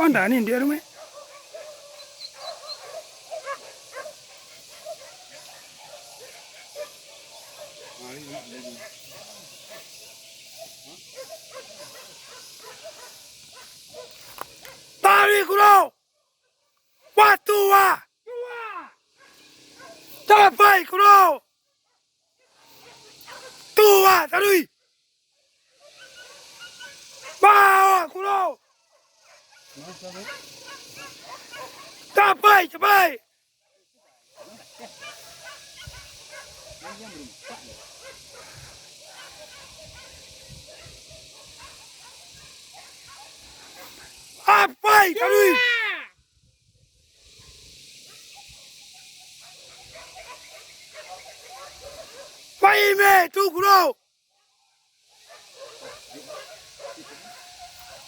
Anda ni dia rumah. Tari kulo. Watua. Tapai kulo. Tua tarui. Bawa kulo. Tapai tapai. Apai tarui. Pai me tu kulo.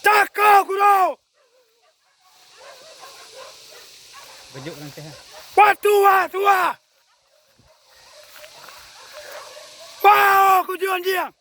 Tako kulo. Bejuk nanti ha. Watua tua. Bawa kujuan dia.